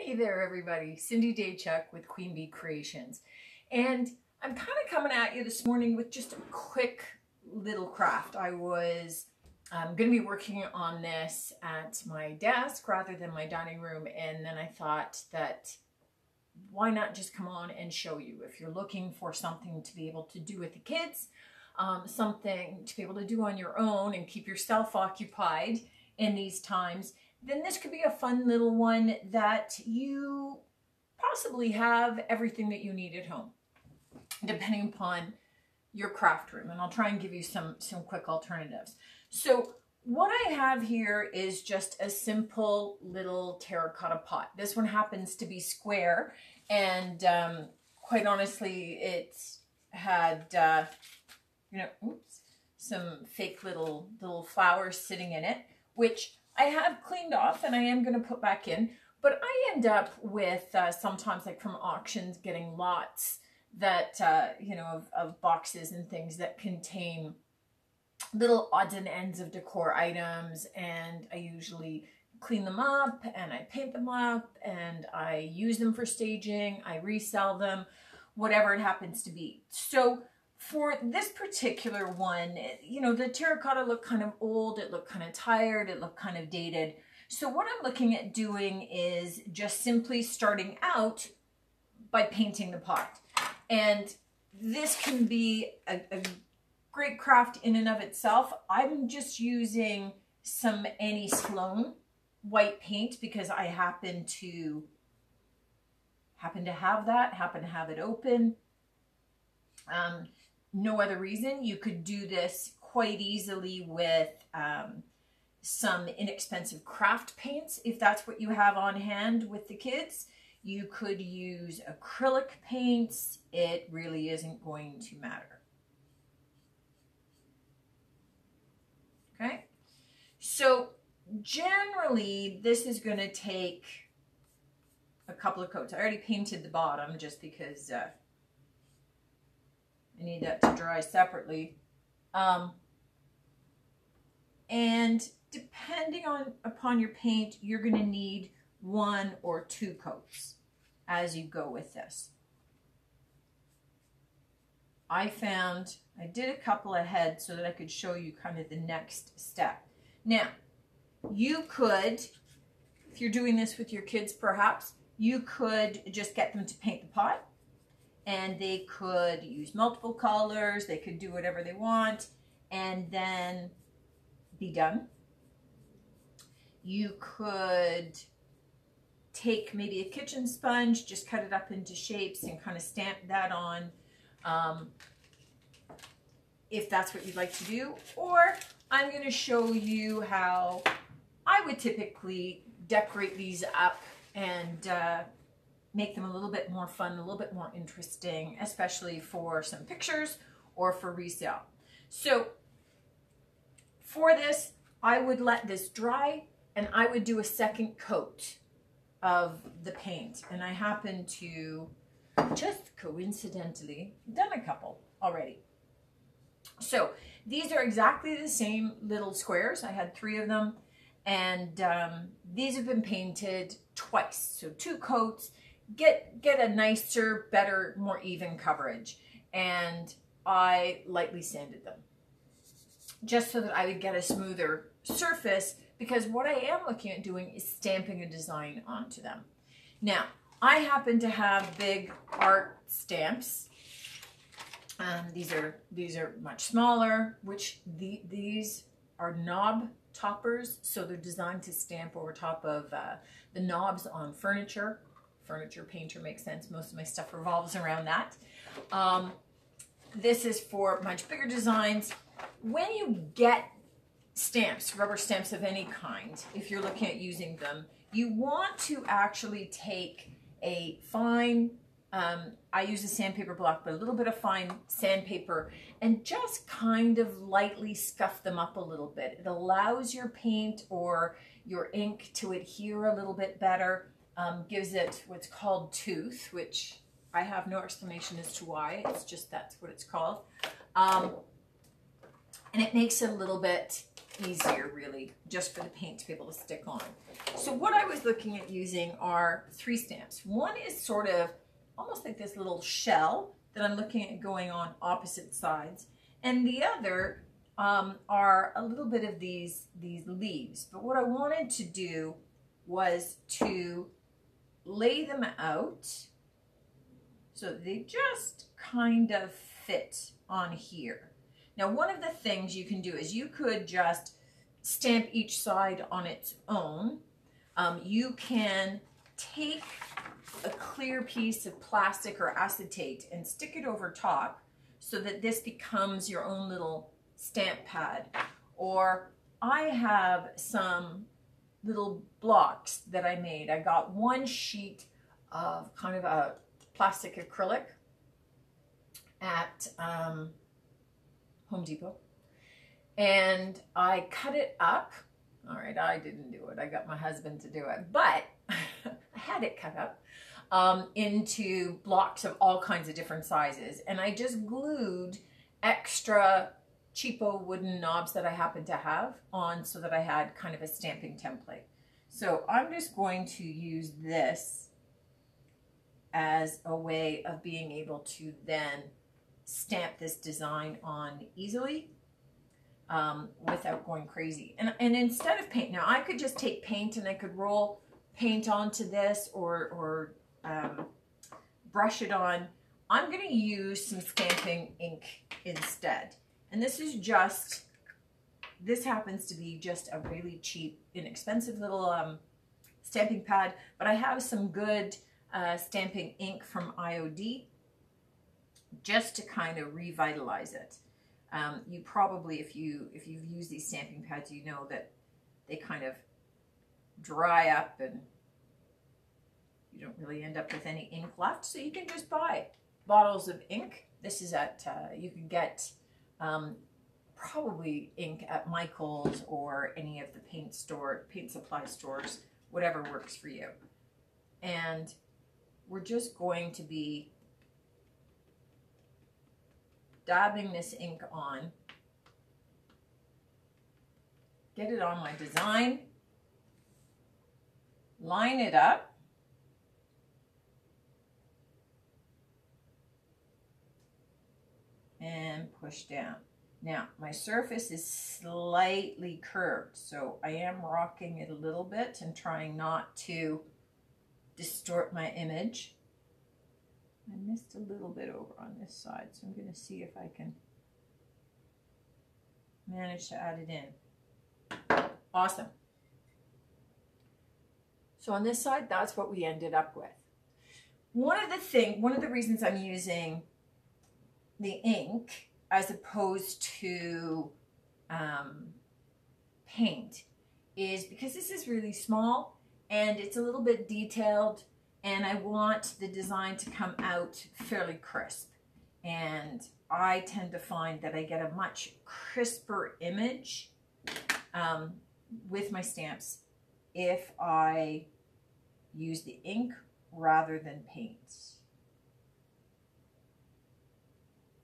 Hey there, everybody. Cindy Daychuk with Queen Bee Creations. And I'm kind of coming at you this morning with just a quick little craft. I was going to be working on this at my desk rather than my dining room. And then I thought that why not just come on and show you if you're looking for something to be able to do with the kids, something to be able to do on your own and keep yourself occupied in these times. Then this could be a fun little one that you possibly have everything that you need at home, depending upon your craft room. And I'll try and give you some quick alternatives. So what I have here is just a simple little terracotta pot. This one happens to be square, and quite honestly, it had, some fake little flowers sitting in it, which I have cleaned off and I am going to put back in, but I end up with sometimes, like from auctions, getting lots that, of boxes and things that contain little odds and ends of decor items, and I usually clean them up and I paint them up and I use them for staging, I resell them, whatever it happens to be. So for this particular one, the terracotta looked kind of old, it looked kind of tired, it looked kind of dated. So what I'm looking at doing is just simply starting out by painting the pot. And this can be a great craft in and of itself. I'm just using some Annie Sloan white paint because I happen to have it open. No other reason. You could do this quite easily with some inexpensive craft paints if that's what you have on hand with the kids. You could use acrylic paints. It really isn't going to matter. Okay, so generally this is going to take a couple of coats. I already painted the bottom just because I need that to dry separately. And depending upon your paint, you're going to need 1 or 2 coats as you go with this. I did a couple ahead so that I could show you kind of the next step. Now, you could, if you're doing this with your kids perhaps, you could just get them to paint the pot. And they could use multiple colors, they could do whatever they want, and then be done. You could take maybe a kitchen sponge, just cut it up into shapes and kind of stamp that on, if that's what you'd like to do. Or I'm going to show you how I would typically decorate these up and make them a little bit more fun, a little bit more interesting, especially for some pictures or for resale. So for this, I would let this dry and I would do a second coat of the paint. And I happen to just coincidentally done a couple already. So these are exactly the same little squares. I had 3 of them, and these have been painted twice. So 2 coats. Get a nicer, better, more even coverage. And I lightly sanded them just so that I would get a smoother surface, because what I am looking at doing is stamping a design onto them. Now, I happen to have big art stamps. These are much smaller, which these are knob toppers, so they're designed to stamp over top of the knobs on furniture. Furniture painter makes sense. Most of my stuff revolves around that. This is for much bigger designs. When you get stamps, rubber stamps of any kind, if you're looking at using them, you want to actually take a fine, I use a sandpaper block, but a little bit of fine sandpaper, and just kind of lightly scuff them up a little bit. It allows your paint or your ink to adhere a little bit better. Gives it what's called tooth, which I have no explanation as to why. It's just that's what it's called. And it makes it a little bit easier really, just for the paint to be able to stick on. So what I was looking at using are 3 stamps. One is sort of almost like this little shell that I'm looking at going on opposite sides. And the other are a little bit of these leaves. But what I wanted to do was to lay them out so they just kind of fit on here. Now, one of the things you can do is you could just stamp each side on its own. You can take a clear piece of plastic or acetate and stick it over top so that this becomes your own little stamp pad. Or I have some little blocks that I made. I got 1 sheet of kind of a plastic acrylic at Home Depot, and I cut it up. All right, I didn't do it. I got my husband to do it, but I had it cut up into blocks of all kinds of different sizes, and I just glued extra cheapo wooden knobs that I happened to have on so that I had kind of a stamping template. So I'm just going to use this as a way of being able to then stamp this design on easily without going crazy. And instead of paint, now I could just take paint and I could roll paint onto this or brush it on. I'm going to use some stamping ink instead. And this happens to be just a really cheap, inexpensive little stamping pad, but I have some good stamping ink from IOD just to kind of revitalize it. You probably, if you've used these stamping pads, you know that they kind of dry up and you don't really end up with any ink left. So you can just buy bottles of ink. This is at, you can get probably ink at Michael's or any of the paint supply stores, whatever works for you. And we're just going to be dabbing this ink on, get it on my design, line it up, and push down. Now, my surface is slightly curved, so I am rocking it a little bit and trying not to distort my image. I missed a little bit over on this side, so I'm going to see if I can manage to add it in. Awesome. So on this side, that's what we ended up with. One of the reasons I'm using the ink as opposed to paint is because this is really small and it's a little bit detailed, and I want the design to come out fairly crisp. And I tend to find that I get a much crisper image with my stamps if I use the ink rather than paint.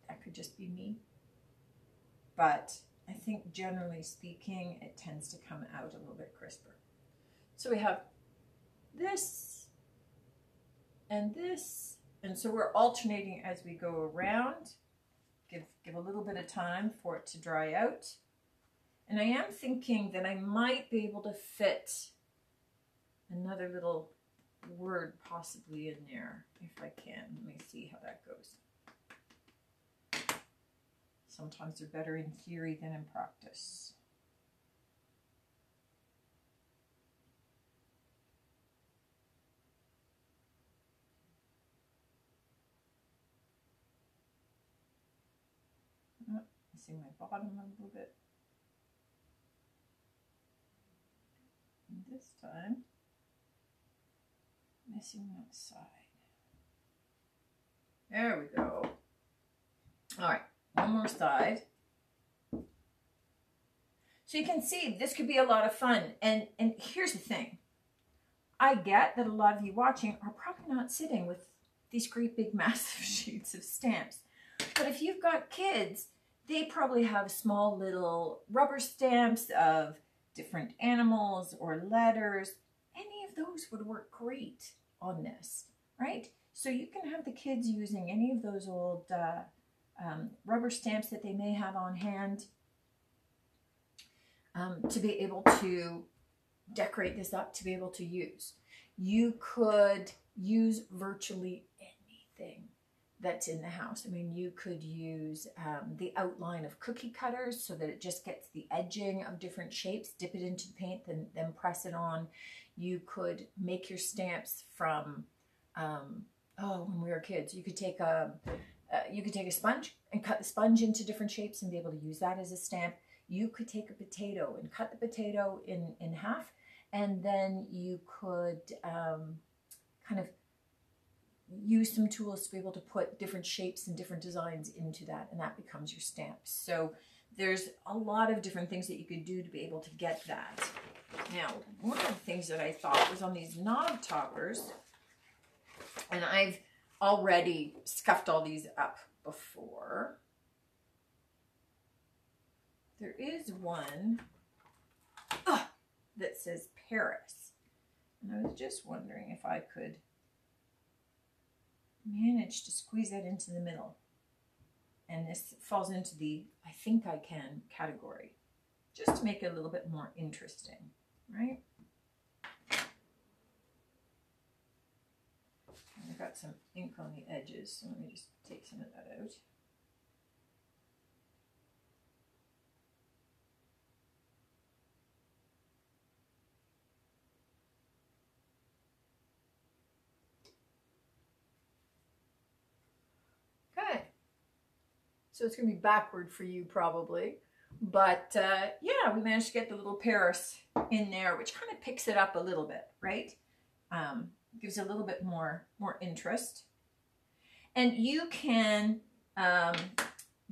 That could just be me, but I think generally speaking, it tends to come out a little bit crisper. So we have this and this, and so we're alternating as we go around. Give a little bit of time for it to dry out. And I am thinking that I might be able to fit another little word possibly in there if I can. Let me see how that goes. Sometimes they're better in theory than in practice. Missing my bottom a little bit. And this time, missing that side. There we go. All right, one more side. So you can see this could be a lot of fun. And here's the thing. I get that a lot of you watching are probably not sitting with these great big massive sheets of stamps. But if you've got kids, they probably have small little rubber stamps of different animals or letters. Any of those would work great on this, right? So you can have the kids using any of those old rubber stamps that they may have on hand to be able to decorate this up, to be able to use. You could use virtually anything that's in the house. I mean, you could use the outline of cookie cutters so that it just gets the edging of different shapes, dip it into the paint, then press it on. You could make your stamps from, when we were kids, you could take a sponge and cut the sponge into different shapes and be able to use that as a stamp. You could take a potato and cut the potato in half, and then you could kind of use some tools to be able to put different shapes and different designs into that, and that becomes your stamp. So there's a lot of different things that you could do to be able to get that. Now, one of the things that I thought was on these knob toppers, and I've already scuffed all these up before. There is one that says Paris. And I was just wondering if I could manage to squeeze that into the middle. And this falls into the I think I can category, just to make it a little bit more interesting, right? And I've got some ink on the edges, so let me just take some of that out. So it's going to be backward for you probably. But yeah, we managed to get the little Paris in there, which kind of picks it up a little bit, right? Gives a little bit more interest. And you can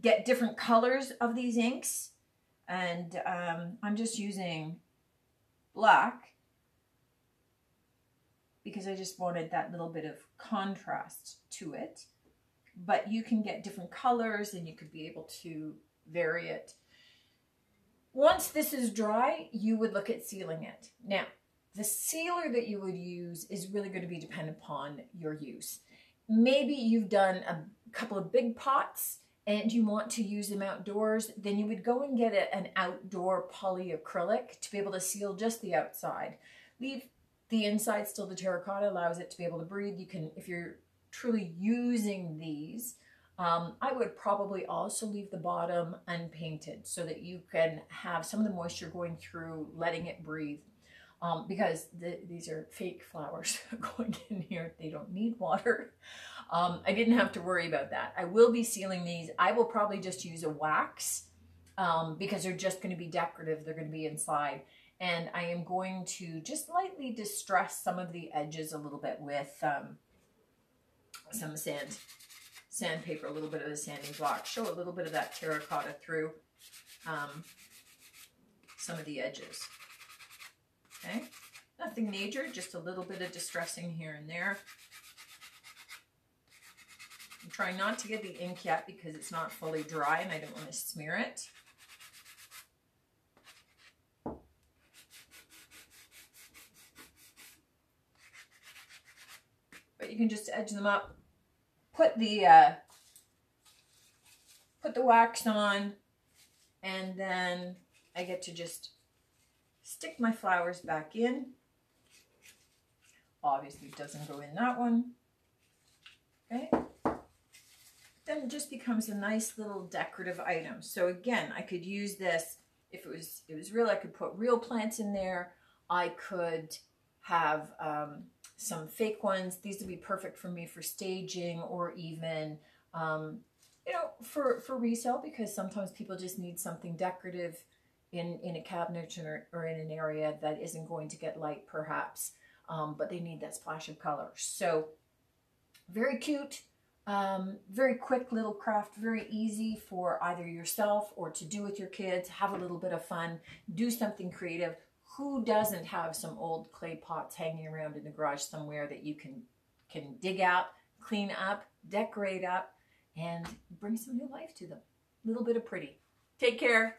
get different colors of these inks. And I'm just using black because I just wanted that little bit of contrast to it. But you can get different colors and you could be able to vary it. Once this is dry, you would look at sealing it. Now, the sealer that you would use is really going to be dependent upon your use. Maybe you've done a couple of big pots and you want to use them outdoors, then you would go and get an outdoor polyacrylic to be able to seal just the outside. Leave the inside still, the terracotta allows it to be able to breathe. You can, if you're truly using these, I would probably also leave the bottom unpainted so that you can have some of the moisture going through, letting it breathe, because these are fake flowers going in here. They don't need water. I didn't have to worry about that. I will be sealing these. I will probably just use a wax because they're just going to be decorative. They're going to be inside. And I am going to just lightly distress some of the edges a little bit with some sandpaper, a little bit of the sanding block, show a little bit of that terracotta through some of the edges. Okay, nothing major, just a little bit of distressing here and there. I'm trying not to get the ink yet because it's not fully dry and I don't want to smear it. But you can just edge them up. Put the wax on, and then I get to just stick my flowers back in. Obviously it doesn't go in that one. Okay. Then it just becomes a nice little decorative item. So again, I could use this if it was real. I could put real plants in there. I could have some fake ones. These would be perfect for me for staging, or even you know, for resale, because sometimes people just need something decorative in a cabinet or in an area that isn't going to get light perhaps, but they need that splash of color. So very cute, very quick little craft, very easy for either yourself or to do with your kids. Have a little bit of fun, do something creative. Who doesn't have some old clay pots hanging around in the garage somewhere that you can dig out, clean up, decorate up, and bring some new life to them? little bit of pretty. Take care.